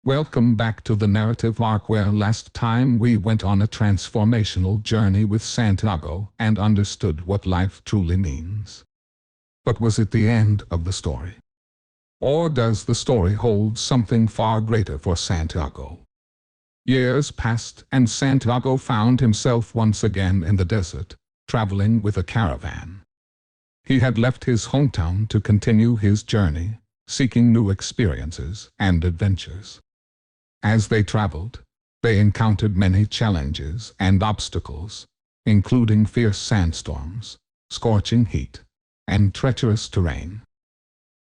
Welcome back to the narrative arc where last time we went on a transformational journey with Santiago and understood what life truly means. But was it the end of the story? Or does the story hold something far greater for Santiago? Years passed and Santiago found himself once again in the desert, traveling with a caravan. He had left his hometown to continue his journey, seeking new experiences and adventures. As they traveled, they encountered many challenges and obstacles, including fierce sandstorms, scorching heat, and treacherous terrain.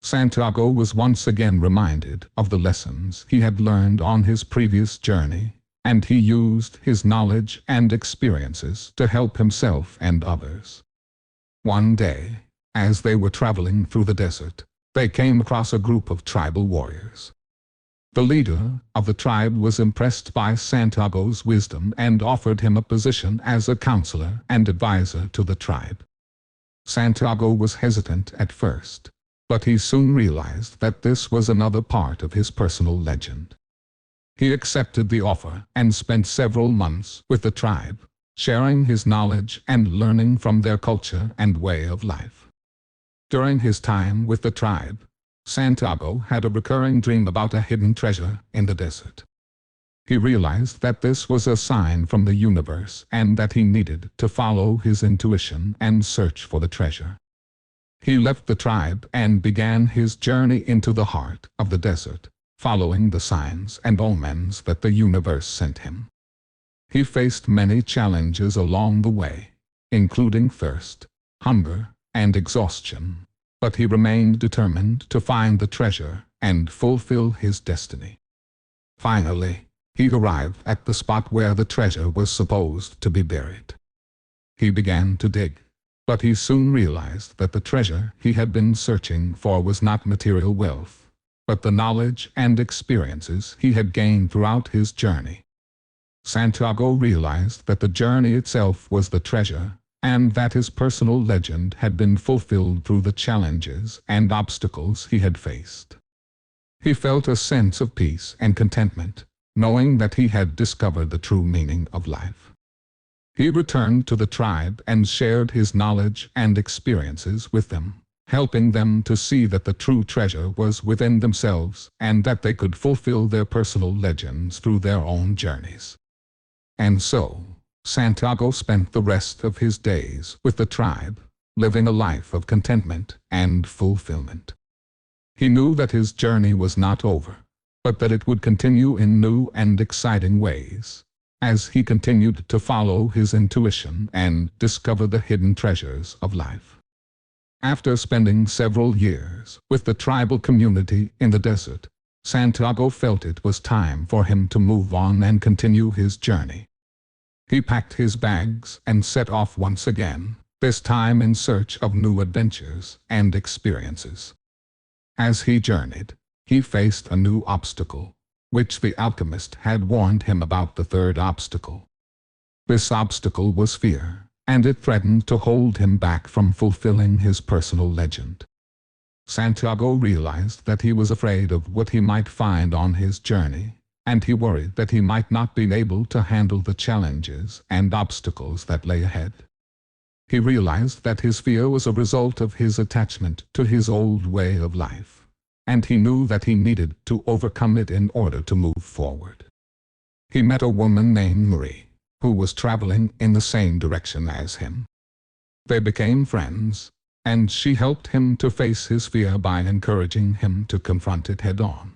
Santiago was once again reminded of the lessons he had learned on his previous journey, and he used his knowledge and experiences to help himself and others. One day, as they were traveling through the desert, they came across a group of tribal warriors. The leader of the tribe was impressed by Santiago's wisdom and offered him a position as a counselor and advisor to the tribe. Santiago was hesitant at first, but he soon realized that this was another part of his personal legend. He accepted the offer and spent several months with the tribe, sharing his knowledge and learning from their culture and way of life. During his time with the tribe, Santiago had a recurring dream about a hidden treasure in the desert. He realized that this was a sign from the universe and that he needed to follow his intuition and search for the treasure. He left the tribe and began his journey into the heart of the desert, following the signs and omens that the universe sent him. He faced many challenges along the way, including thirst, hunger, and exhaustion, but he remained determined to find the treasure and fulfill his destiny. Finally, he arrived at the spot where the treasure was supposed to be buried. He began to dig, but he soon realized that the treasure he had been searching for was not material wealth, but the knowledge and experiences he had gained throughout his journey. Santiago realized that the journey itself was the treasure, and that his personal legend had been fulfilled through the challenges and obstacles he had faced. He felt a sense of peace and contentment, knowing that he had discovered the true meaning of life. He returned to the tribe and shared his knowledge and experiences with them, helping them to see that the true treasure was within themselves and that they could fulfill their personal legends through their own journeys. And so, Santiago spent the rest of his days with the tribe, living a life of contentment and fulfillment. He knew that his journey was not over, but that it would continue in new and exciting ways, as he continued to follow his intuition and discover the hidden treasures of life. After spending several years with the tribal community in the desert, Santiago felt it was time for him to move on and continue his journey. He packed his bags and set off once again, this time in search of new adventures and experiences. As he journeyed, he faced a new obstacle, which the alchemist had warned him about. The third obstacle. This obstacle was fear, and it threatened to hold him back from fulfilling his personal legend. Santiago realized that he was afraid of what he might find on his journey, and he worried that he might not be able to handle the challenges and obstacles that lay ahead. He realized that his fear was a result of his attachment to his old way of life, and he knew that he needed to overcome it in order to move forward. He met a woman named Marie, who was traveling in the same direction as him. They became friends, and she helped him to face his fear by encouraging him to confront it head-on.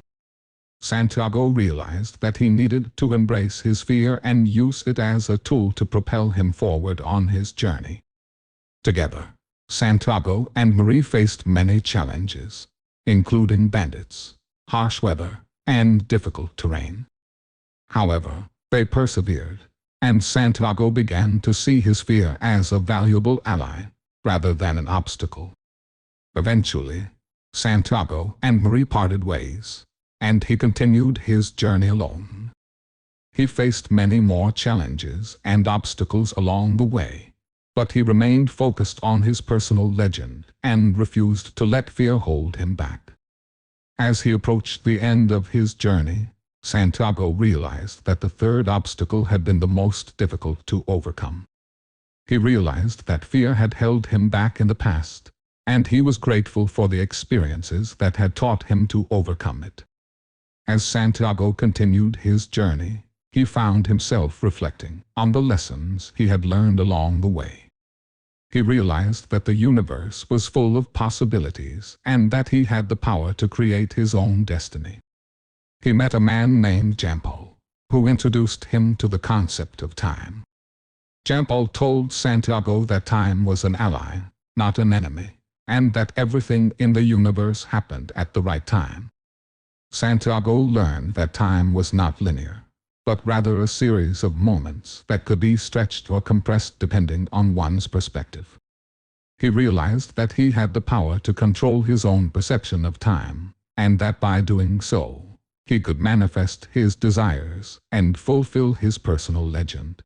Santiago realized that he needed to embrace his fear and use it as a tool to propel him forward on his journey. Together, Santiago and Marie faced many challenges, including bandits, harsh weather, and difficult terrain. However, they persevered, and Santiago began to see his fear as a valuable ally, rather than an obstacle. Eventually, Santiago and Marie parted ways, and he continued his journey alone. He faced many more challenges and obstacles along the way, but he remained focused on his personal legend and refused to let fear hold him back. As he approached the end of his journey, Santiago realized that the third obstacle had been the most difficult to overcome. He realized that fear had held him back in the past, and he was grateful for the experiences that had taught him to overcome it. As Santiago continued his journey, he found himself reflecting on the lessons he had learned along the way. He realized that the universe was full of possibilities and that he had the power to create his own destiny. He met a man named Paulo, who introduced him to the concept of time. Paulo told Santiago that time was an ally, not an enemy, and that everything in the universe happened at the right time. Santiago learned that time was not linear, but rather a series of moments that could be stretched or compressed depending on one's perspective. He realized that he had the power to control his own perception of time, and that by doing so, he could manifest his desires and fulfill his personal legend.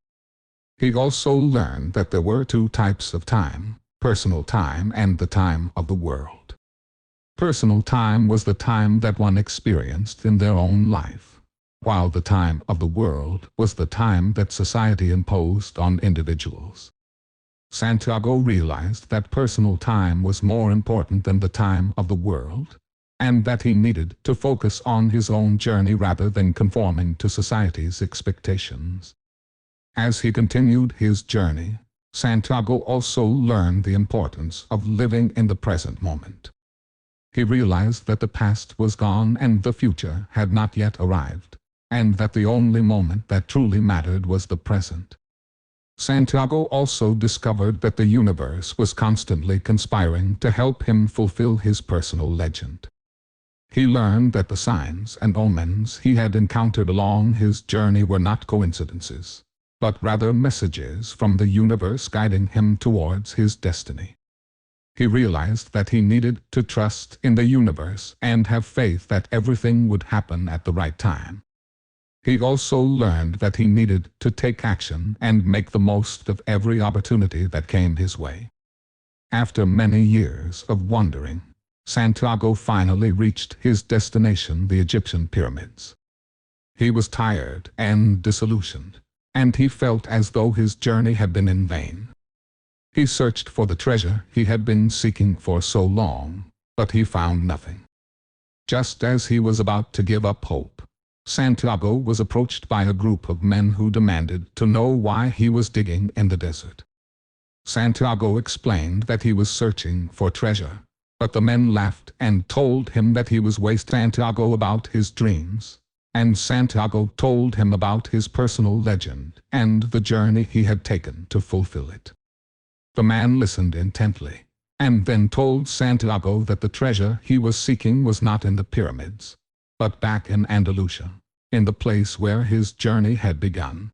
He also learned that there were two types of time: personal time and the time of the world. Personal time was the time that one experienced in their own life, while the time of the world was the time that society imposed on individuals. Santiago realized that personal time was more important than the time of the world, and that he needed to focus on his own journey rather than conforming to society's expectations. As he continued his journey, Santiago also learned the importance of living in the present moment. He realized that the past was gone and the future had not yet arrived, and that the only moment that truly mattered was the present. Santiago also discovered that the universe was constantly conspiring to help him fulfill his personal legend. He learned that the signs and omens he had encountered along his journey were not coincidences, but rather messages from the universe guiding him towards his destiny. He realized that he needed to trust in the universe and have faith that everything would happen at the right time. He also learned that he needed to take action and make the most of every opportunity that came his way. After many years of wandering, Santiago finally reached his destination, the Egyptian pyramids. He was tired and disillusioned, and he felt as though his journey had been in vain. He searched for the treasure he had been seeking for so long, but he found nothing. Just as he was about to give up hope, Santiago was approached by a group of men who demanded to know why he was digging in the desert. Santiago explained that he was searching for treasure, but the men laughed and told him that he was wasting Santiago about his dreams, and Santiago told him about his personal legend and the journey he had taken to fulfill it. The man listened intently, and then told Santiago that the treasure he was seeking was not in the pyramids, but back in Andalusia, in the place where his journey had begun.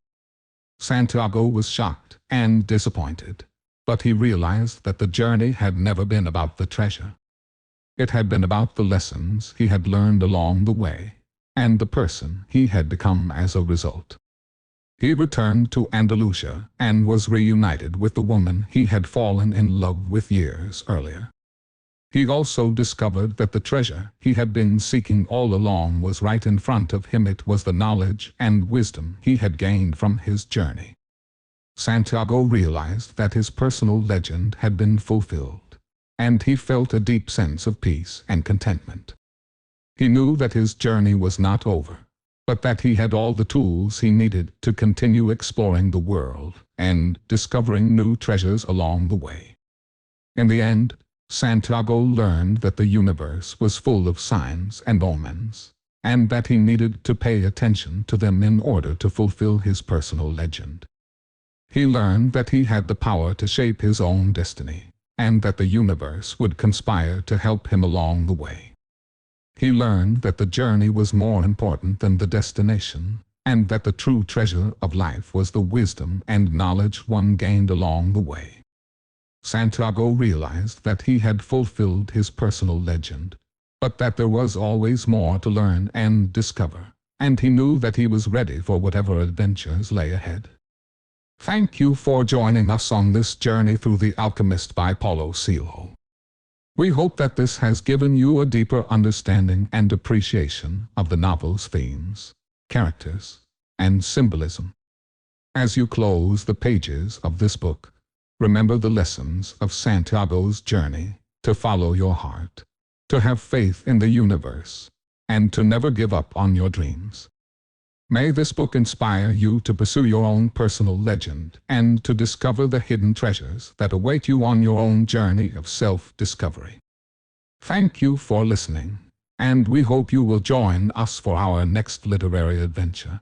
Santiago was shocked and disappointed, but he realized that the journey had never been about the treasure. It had been about the lessons he had learned along the way, and the person he had become as a result. He returned to Andalusia and was reunited with the woman he had fallen in love with years earlier. He also discovered that the treasure he had been seeking all along was right in front of him. It was the knowledge and wisdom he had gained from his journey. Santiago realized that his personal legend had been fulfilled, and he felt a deep sense of peace and contentment. He knew that his journey was not over, but that he had all the tools he needed to continue exploring the world and discovering new treasures along the way. In the end, Santiago learned that the universe was full of signs and omens, and that he needed to pay attention to them in order to fulfill his personal legend. He learned that he had the power to shape his own destiny, and that the universe would conspire to help him along the way. He learned that the journey was more important than the destination, and that the true treasure of life was the wisdom and knowledge one gained along the way. Santiago realized that he had fulfilled his personal legend, but that there was always more to learn and discover, and he knew that he was ready for whatever adventures lay ahead. Thank you for joining us on this journey through The Alchemist by Paulo. We hope that this has given you a deeper understanding and appreciation of the novel's themes. characters, and symbolism. As you close the pages of this book, remember the lessons of Santiago's journey: to follow your heart, to have faith in the universe, and to never give up on your dreams. May this book inspire you to pursue your own personal legend and to discover the hidden treasures that await you on your own journey of self-discovery. Thank you for listening, and we hope you will join us for our next literary adventure.